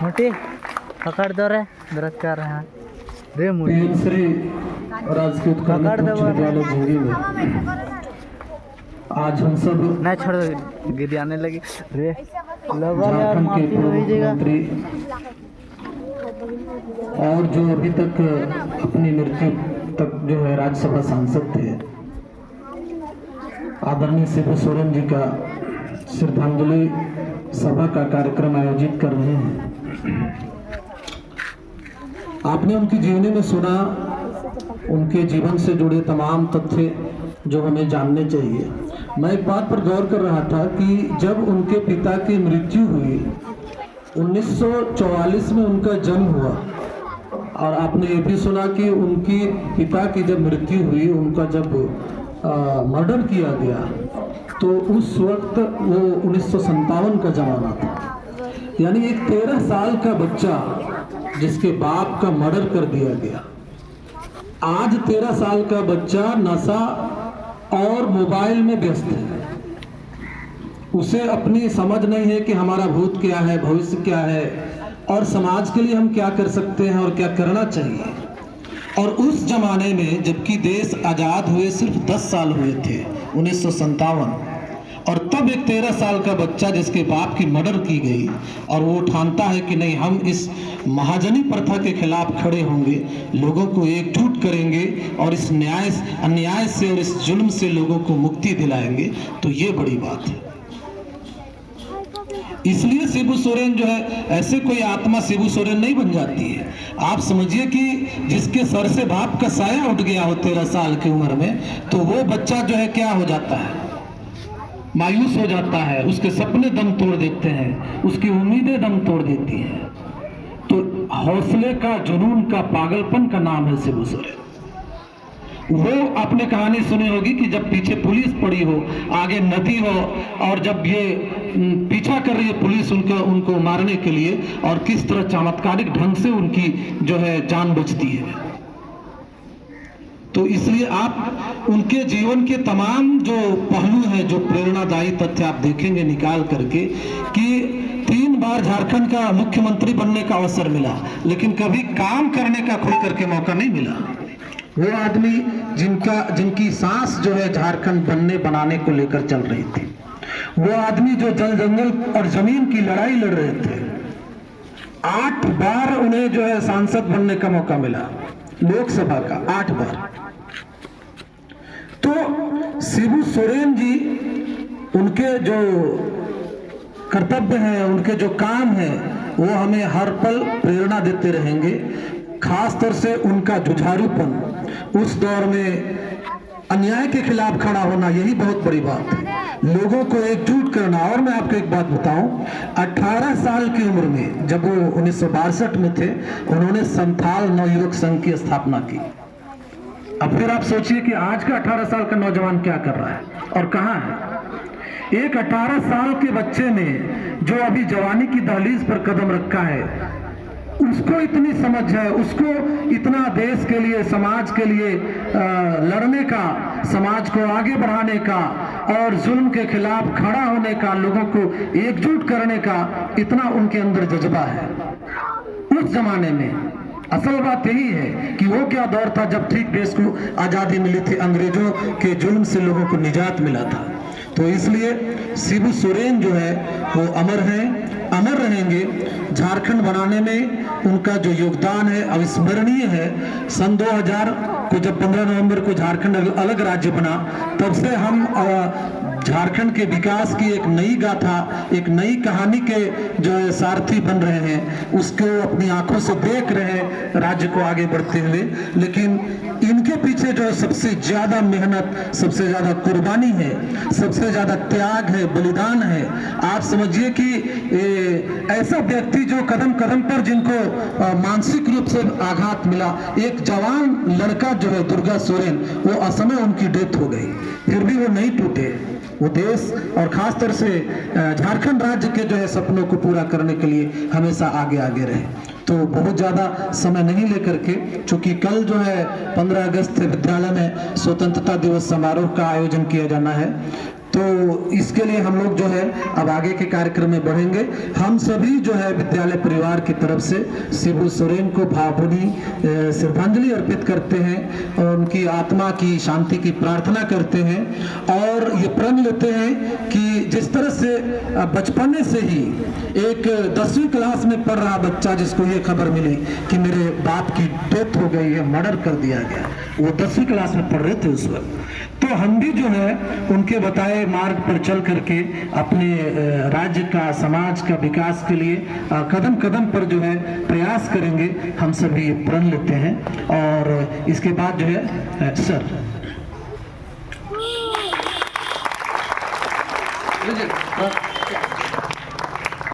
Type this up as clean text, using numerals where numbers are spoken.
मोटी पकड़ दो रे व्रत कर रहे हैं रे मोटी श्री राजकीय पकड़ दो झुंगी में आज हम सब नहीं छोड़ दो गिरी आने लगी रे लगा यार झारखंड के माफी पूर्व हो जाएगा मुख्यमंत्री और जो अभी तक अपनी मृत्यु तक जो है राज्यसभा सांसद थे आदरणीय शिबू सोरेन जी का श्रद्धांजलि सभा का कार्यक्रम आयोजित कर रहे हैं। आपने उनकी जीवनी में सुना उनके जीवन से जुड़े तमाम तथ्य जो हमें जानने चाहिए। मैं एक बात पर गौर कर रहा था कि जब उनके पिता की मृत्यु हुई 1944 में उनका जन्म हुआ और आपने ये भी सुना कि उनकी पिता की जब मृत्यु हुई उनका जब मर्डर किया गया तो उस वक्त वो 1957 का जमाना था। यानी एक 13 साल का बच्चा जिसके बाप का मर्डर कर दिया गया, आज 13 साल का बच्चा नशा और मोबाइल में व्यस्त है। उसे अपनी समझ नहीं है कि हमारा भूत क्या है, भविष्य क्या है और समाज के लिए हम क्या कर सकते हैं और क्या करना चाहिए। और उस जमाने में जबकि देश आज़ाद हुए सिर्फ 10 साल हुए थे 1957, और तब एक 13 साल का बच्चा जिसके बाप की मर्डर की गई और वो ठानता है कि नहीं हम इस महाजनी प्रथा के खिलाफ खड़े होंगे, लोगों को एकजुट करेंगे और इस अन्याय से और इस जुल्म से लोगों को मुक्ति दिलाएंगे, तो ये बड़ी बात है। इसलिए शिबू सोरेन जो है ऐसे कोई आत्मा शिबू सोरेन नहीं बन जाती है। आप समझिए कि जिसके सर से बाप का साया उठ गया हो 13 साल की उम्र में, तो वो बच्चा जो है क्या हो जाता है, मायूस हो जाता है, उसके सपने दम तोड़ देते हैं, उसकी उम्मीदें दम तोड़ देती हैं। तो हौसले का, जुनून का, पागलपन का नाम है शिबू सोरेन। वो आपने कहानी सुनी होगी कि जब पीछे पुलिस पड़ी हो, आगे नदी हो और जब ये पीछा कर रही है पुलिस उनको मारने के लिए, और किस तरह चमत्कारिक ढंग से उनकी जो है जान बचती है। तो इसलिए आप उनके जीवन के तमाम जो पहलू हैं, जो प्रेरणादायी तथ्य आप देखेंगे निकाल करके कि 3 बार झारखंड का मुख्यमंत्री बनने का अवसर मिला, लेकिन कभी काम करने का खुल करके मौका नहीं मिला। वो आदमी जिनकी सांस जो है झारखंड बनाने को लेकर चल रही थी, वो आदमी जो जल जंगल और जमीन की लड़ाई लड़ रहे थे, 8 बार उन्हें जो है सांसद बनने का मौका मिला, लोकसभा का 8 बार। तो शिबू सोरेन जी, उनके जो कर्तव्य हैं, उनके जो काम हैं, वो हमें हर पल प्रेरणा देते रहेंगे। खास तौर से उनका जुझारूपन, उस दौर में अन्याय के खिलाफ खड़ा होना, यही बहुत बड़ी बात है, लोगों को एकजुट करना। और मैं आपको एक बात बताऊं, 18 साल की उम्र में जब वो 1962 में थे, उन्होंने संथाल नवयुवक संघ की स्थापना की। अब फिर आप सोचिए कि आज का 18 साल का नौजवान क्या कर रहा है और कहां है। एक 18 साल के बच्चे ने जो अभी जवानी की दहलीज पर कदम रखा है, उसको इतनी समझ है, उसको इतना देश के लिए, समाज के लिए लड़ने का, समाज को आगे बढ़ाने का और जुल्म के खिलाफ खड़ा होने का, लोगों को एकजुट करने का इतना उनके अंदर जज्बा है। उस जमाने में असल बात यही है कि वो क्या दौर था जब ठीक देश को आजादी मिली थी, अंग्रेजों के जुल्म से लोगों को निजात मिला था। तो इसलिए शिबू सोरेन जो है वो अमर हैं, अमर रहेंगे। झारखंड बनाने में उनका जो योगदान है अविस्मरणीय है। सन 2000 को जब 15 नवंबर को झारखंड अलग राज्य बना, तब से हम झारखंड के विकास की एक नई गाथा, एक नई कहानी के जो है सारथी बन रहे हैं, उसको अपनी आंखों से देख रहे हैं राज्य को आगे बढ़ते हुए। लेकिन इनके पीछे जो सबसे ज्यादा मेहनत, सबसे ज्यादा कुर्बानी है, सबसे ज्यादा त्याग है, बलिदान है। आप समझिए कि ऐसा व्यक्ति जो कदम कदम पर जिनको मानसिक रूप से आघात मिला, एक जवान लड़का जो है दुर्गा सोरेन, वो असमय उनकी डेथ हो गई, फिर भी वो नहीं टूटे। वो देश और खास तौर से झारखंड राज्य के जो है सपनों को पूरा करने के लिए हमेशा आगे आगे रहे। तो बहुत ज़्यादा समय नहीं लेकर के, चूंकि कल जो है 15 अगस्त विद्यालय में स्वतंत्रता दिवस समारोह का आयोजन किया जाना है, तो इसके लिए हम लोग जो है अब आगे के कार्यक्रम में बढ़ेंगे। हम सभी जो है विद्यालय परिवार की तरफ से शिबू सोरेन को भावभीनी श्रद्धांजलि अर्पित करते हैं और उनकी आत्मा की शांति की प्रार्थना करते हैं और ये प्रण लेते हैं कि जिस तरह से बचपने से ही एक 10वीं क्लास में पढ़ रहा बच्चा जिसको ये खबर मिली कि मेरे बाप की डेथ हो गई है, मर्डर कर दिया गया, वो 10वीं क्लास में पढ़ रहे थे उस वक्त, तो हम भी जो है उनके बताए मार्ग पर चल करके अपने राज्य का समाज का विकास के लिए कदम कदम पर जो है प्रयास करेंगे। हम सभी प्रण लेते हैं और इसके बाद जो है सर